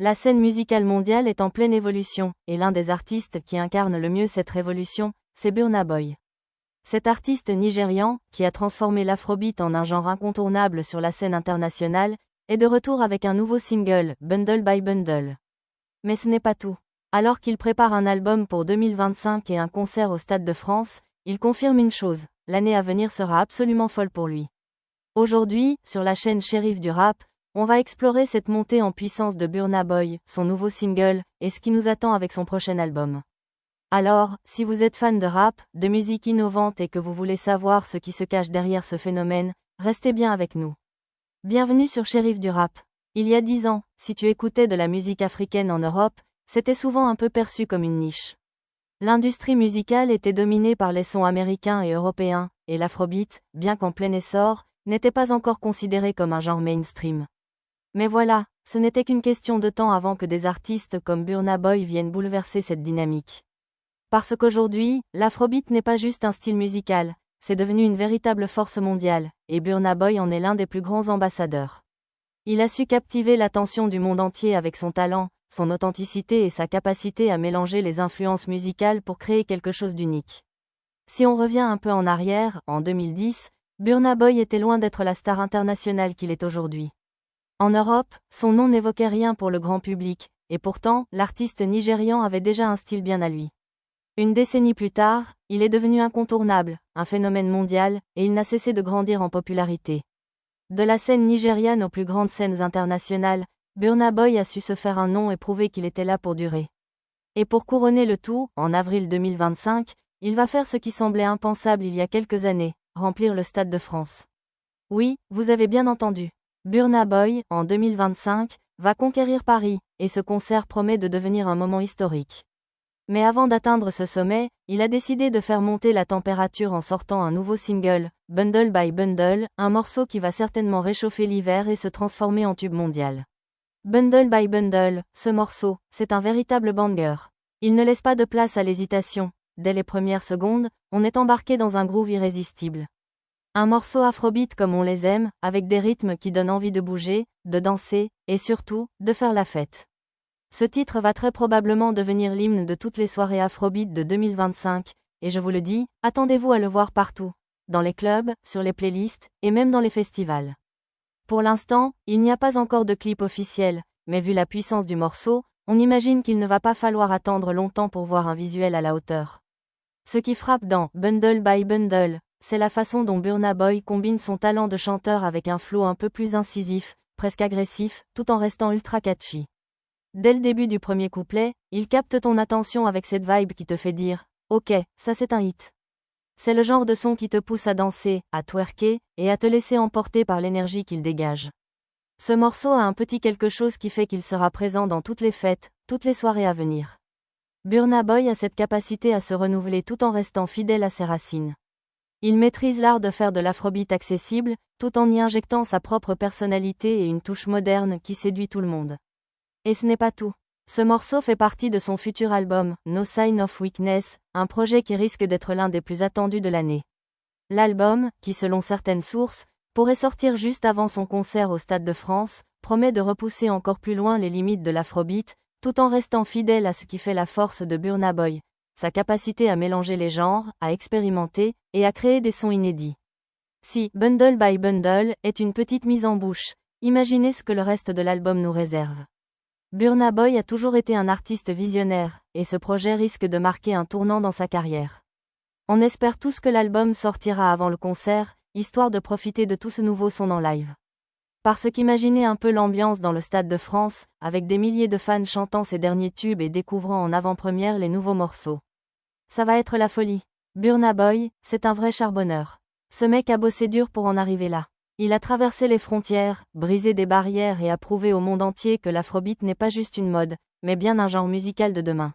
La scène musicale mondiale est en pleine évolution, et l'un des artistes qui incarne le mieux cette révolution, c'est Burna Boy. Cet artiste nigérian, qui a transformé l'afrobeat en un genre incontournable sur la scène internationale, est de retour avec un nouveau single, Bundle by Bundle. Mais ce n'est pas tout. Alors qu'il prépare un album pour 2025 et un concert au Stade de France, il confirme une chose, l'année à venir sera absolument folle pour lui. Aujourd'hui, sur la chaîne Shérif du rap, on va explorer cette montée en puissance de Burna Boy, son nouveau single, et ce qui nous attend avec son prochain album. Alors, si vous êtes fan de rap, de musique innovante et que vous voulez savoir ce qui se cache derrière ce phénomène, restez bien avec nous. Bienvenue sur Shérif du rap. Il y a 10 ans, si tu écoutais de la musique africaine en Europe, c'était souvent un peu perçu comme une niche. L'industrie musicale était dominée par les sons américains et européens, et l'afrobeat, bien qu'en plein essor, n'était pas encore considéré comme un genre mainstream. Mais voilà, ce n'était qu'une question de temps avant que des artistes comme Burna Boy viennent bouleverser cette dynamique. Parce qu'aujourd'hui, l'afrobeat n'est pas juste un style musical, c'est devenu une véritable force mondiale, et Burna Boy en est l'un des plus grands ambassadeurs. Il a su captiver l'attention du monde entier avec son talent, son authenticité et sa capacité à mélanger les influences musicales pour créer quelque chose d'unique. Si on revient un peu en arrière, en 2010, Burna Boy était loin d'être la star internationale qu'il est aujourd'hui. En Europe, son nom n'évoquait rien pour le grand public, et pourtant, l'artiste nigérian avait déjà un style bien à lui. Une décennie plus tard, il est devenu incontournable, un phénomène mondial, et il n'a cessé de grandir en popularité. De la scène nigériane aux plus grandes scènes internationales, Burna Boy a su se faire un nom et prouver qu'il était là pour durer. Et pour couronner le tout, en avril 2025, il va faire ce qui semblait impensable il y a quelques années, remplir le Stade de France. Oui, vous avez bien entendu. Burna Boy, en 2025, va conquérir Paris, et ce concert promet de devenir un moment historique. Mais avant d'atteindre ce sommet, il a décidé de faire monter la température en sortant un nouveau single, Bundle by Bundle, un morceau qui va certainement réchauffer l'hiver et se transformer en tube mondial. Bundle by Bundle, ce morceau, c'est un véritable banger. Il ne laisse pas de place à l'hésitation. Dès les premières secondes, on est embarqué dans un groove irrésistible. Un morceau afrobeat comme on les aime, avec des rythmes qui donnent envie de bouger, de danser, et surtout, de faire la fête. Ce titre va très probablement devenir l'hymne de toutes les soirées afrobeat de 2025, et je vous le dis, attendez-vous à le voir partout. Dans les clubs, sur les playlists, et même dans les festivals. Pour l'instant, il n'y a pas encore de clip officiel, mais vu la puissance du morceau, on imagine qu'il ne va pas falloir attendre longtemps pour voir un visuel à la hauteur. Ce qui frappe dans Bundle by Bundle, c'est la façon dont Burna Boy combine son talent de chanteur avec un flow un peu plus incisif, presque agressif, tout en restant ultra catchy. Dès le début du premier couplet, il capte ton attention avec cette vibe qui te fait dire « Ok, ça c'est un hit ». C'est le genre de son qui te pousse à danser, à twerker, et à te laisser emporter par l'énergie qu'il dégage. Ce morceau a un petit quelque chose qui fait qu'il sera présent dans toutes les fêtes, toutes les soirées à venir. Burna Boy a cette capacité à se renouveler tout en restant fidèle à ses racines. Il maîtrise l'art de faire de l'afrobeat accessible, tout en y injectant sa propre personnalité et une touche moderne qui séduit tout le monde. Et ce n'est pas tout. Ce morceau fait partie de son futur album, No Sign of Weakness, un projet qui risque d'être l'un des plus attendus de l'année. L'album, qui selon certaines sources, pourrait sortir juste avant son concert au Stade de France, promet de repousser encore plus loin les limites de l'afrobeat, tout en restant fidèle à ce qui fait la force de Burna Boy, sa capacité à mélanger les genres, à expérimenter, et à créer des sons inédits. Si Bundle by Bundle est une petite mise en bouche, imaginez ce que le reste de l'album nous réserve. Burna Boy a toujours été un artiste visionnaire, et ce projet risque de marquer un tournant dans sa carrière. On espère tous que l'album sortira avant le concert, histoire de profiter de tout ce nouveau son en live. Parce qu'imaginez un peu l'ambiance dans le Stade de France, avec des milliers de fans chantant ses derniers tubes et découvrant en avant-première les nouveaux morceaux. Ça va être la folie. Burna Boy, c'est un vrai charbonneur. Ce mec a bossé dur pour en arriver là. Il a traversé les frontières, brisé des barrières et a prouvé au monde entier que l'afrobeat n'est pas juste une mode, mais bien un genre musical de demain.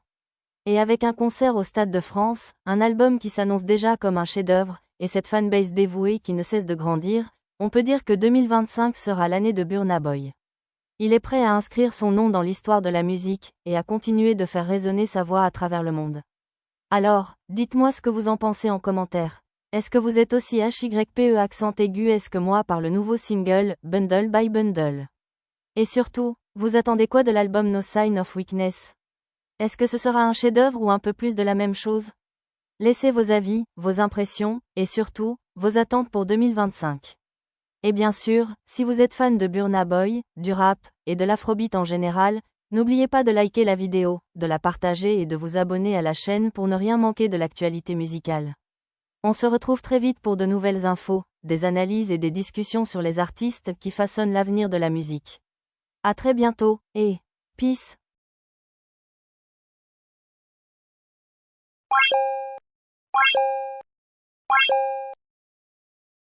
Et avec un concert au Stade de France, un album qui s'annonce déjà comme un chef-d'œuvre, et cette fanbase dévouée qui ne cesse de grandir, on peut dire que 2025 sera l'année de Burna Boy. Il est prêt à inscrire son nom dans l'histoire de la musique, et à continuer de faire résonner sa voix à travers le monde. Alors, dites-moi ce que vous en pensez en commentaire. Est-ce que vous êtes aussi HYPE accent aigu est-ce que moi par le nouveau single, Bundle by Bundle? Et surtout, Vous attendez quoi de l'album No Sign of Weakness? Est-ce que ce sera un chef-d'œuvre ou un peu plus de la même chose? Laissez vos avis, vos impressions, et surtout, vos attentes pour 2025. Et bien sûr, si vous êtes fan de Burna Boy, du rap, et de l'afrobeat en général, n'oubliez pas de liker la vidéo, de la partager et de vous abonner à la chaîne pour ne rien manquer de l'actualité musicale. On se retrouve très vite pour de nouvelles infos, des analyses et des discussions sur les artistes qui façonnent l'avenir de la musique. À très bientôt, et peace!